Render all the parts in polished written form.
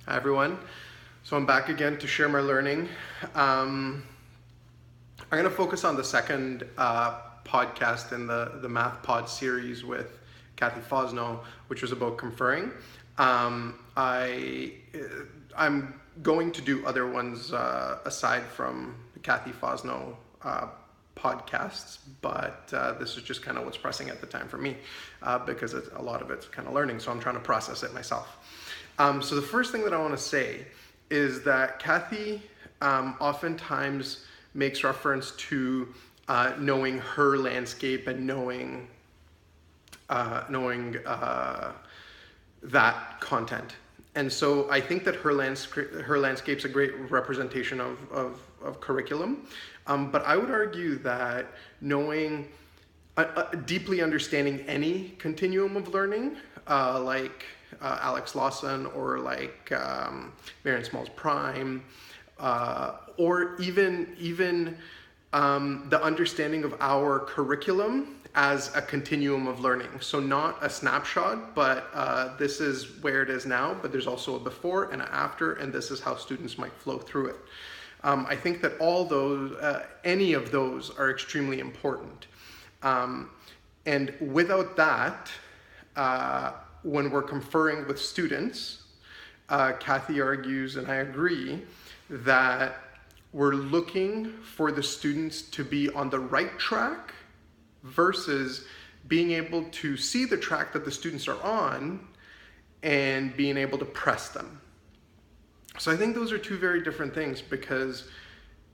Hi everyone. So I'm back again to share my learning. I'm going to focus on the second podcast in the Math Pod series with Cathy Fosnot, which was about conferring. I'm going to do other ones aside from the Cathy Fosnot podcasts, but this is just kind of what's pressing at the time for me because a lot of it's kind of learning, so I'm trying to process it myself. So the first thing that I want to say is that Cathy oftentimes makes reference to knowing her landscape and knowing that content. And so I think that her landscape's a great representation of curriculum. But I would argue that knowing, deeply understanding any continuum of learning, like Alex Lawson or like Marion Small's Prime, or even the understanding of our curriculum as a continuum of learning. So not a snapshot, but this is where it is now, but there's also a before and an after, and this is how students might flow through it. I think that all those, any of those are extremely important. And without that, when we're conferring with students, Cathy argues, and I agree, that we're looking for the students to be on the right track versus being able to see the track that the students are on and being able to press them. So I think those are two very different things, because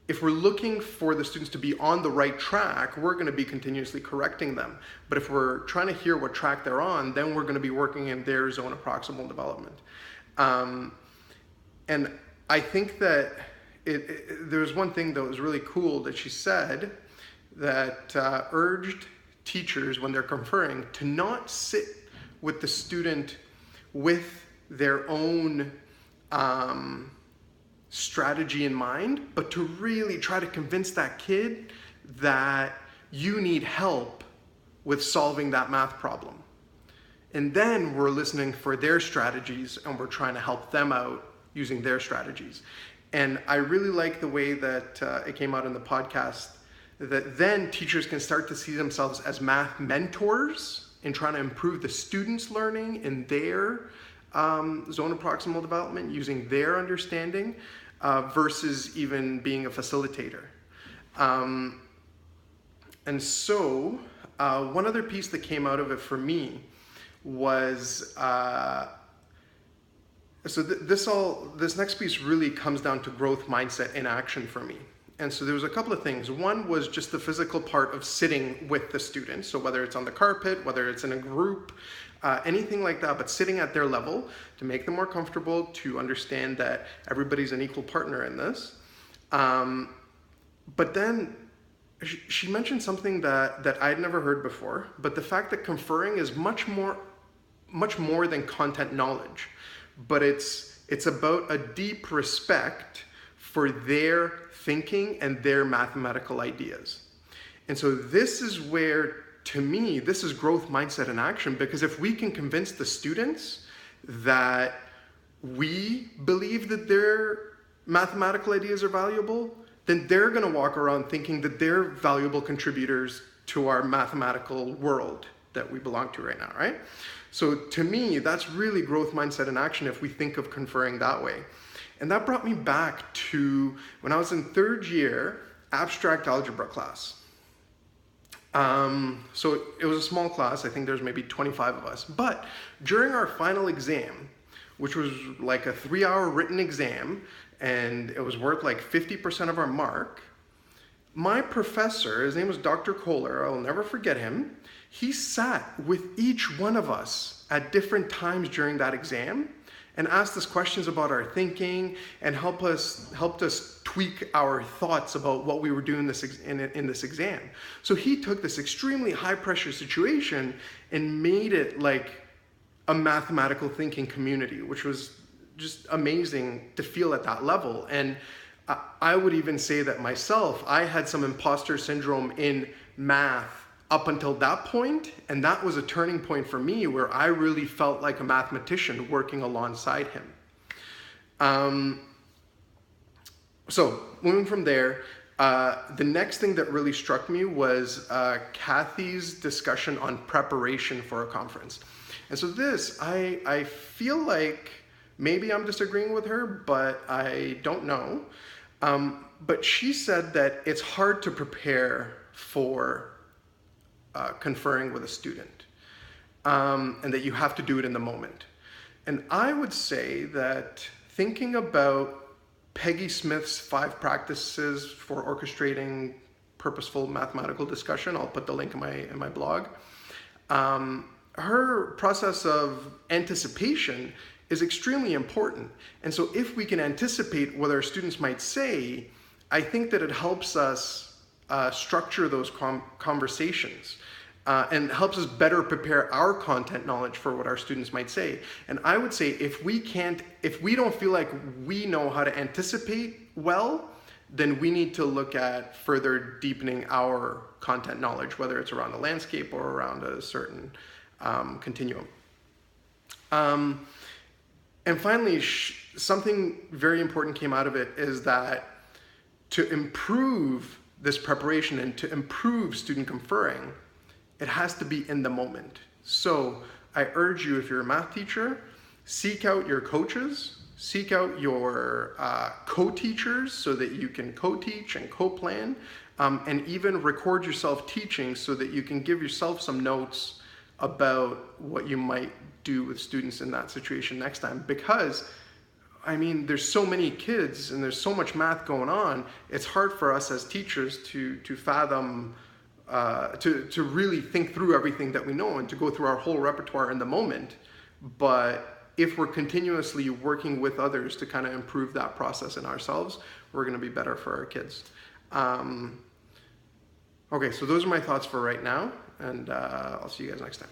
if we're looking for the students to be on the right track, we're going to be continuously correcting them. But if we're trying to hear what track they're on, then we're going to be working in their zone of proximal development. And I think that there's one thing that was really cool that she said that urged teachers when they're conferring to not sit with the student with their own strategy in mind, but to really try to convince that kid that you need help with solving that math problem. And then we're listening for their strategies and we're trying to help them out using their strategies. And I really like the way that it came out in the podcast, that then teachers can start to see themselves as math mentors in trying to improve the students' learning in their zone of proximal development using their understanding versus even being a facilitator. And so one other piece that came out of it for me was this next piece really comes down to growth mindset in action for me. And so there was a couple of things. One was just the physical part of sitting with the students. So whether it's on the carpet, whether it's in a group, anything like that, but sitting at their level to make them more comfortable, to understand that everybody's an equal partner in this. But then she mentioned something that I'd never heard before, but the fact that conferring is much more than content knowledge, but it's about a deep respect for their thinking and their mathematical ideas. And so this is where, to me, this is growth mindset in action, because if we can convince the students that we believe that their mathematical ideas are valuable, then they're going to walk around thinking that they're valuable contributors to our mathematical world that we belong to right now, right? So to me, that's really growth mindset in action if we think of conferring that way. And that brought me back to when I was in third year abstract algebra class. So it was a small class. I think there's maybe 25 of us. But during our final exam, which was like a 3-hour written exam, and it was worth like 50% of our mark, my professor, his name was Dr. Kohler, I'll never forget him, he sat with each one of us at different times during that exam and asked us questions about our thinking and helped us tweak our thoughts about what we were doing in this exam. So he took this extremely high pressure situation and made it like a mathematical thinking community, which was just amazing to feel at that level. And I would even say that myself, I had some imposter syndrome in math up until that point, and that was a turning point for me where I really felt like a mathematician working alongside him. Um, so moving from there, the next thing that really struck me was Cathy's discussion on preparation for a conference. And so this, I feel like maybe I'm disagreeing with her, but I don't know. But she said that it's hard to prepare for conferring with a student, and that you have to do it in the moment. And I would say that thinking about Peggy Smith's 5 practices for orchestrating purposeful mathematical discussion, I'll put the link in my blog. Her process of anticipation is extremely important. And so if we can anticipate what our students might say, I think that it helps us structure those conversations. And helps us better prepare our content knowledge for what our students might say. And I would say if we don't feel like we know how to anticipate well, then we need to look at further deepening our content knowledge, whether it's around a landscape or around a certain continuum. And finally, something very important came out of it is that to improve this preparation and to improve student conferring, it has to be in the moment. So I urge you, if you're a math teacher, seek out your coaches, seek out your co-teachers so that you can co-teach and co-plan, and even record yourself teaching so that you can give yourself some notes about what you might do with students in that situation next time. Because, I mean, there's so many kids and there's so much math going on, it's hard for us as teachers to fathom, to really think through everything that we know and to go through our whole repertoire in the moment. But if we're continuously working with others to kind of improve that process in ourselves, we're going to be better for our kids. Okay, so those are my thoughts for right now, and I'll see you guys next time.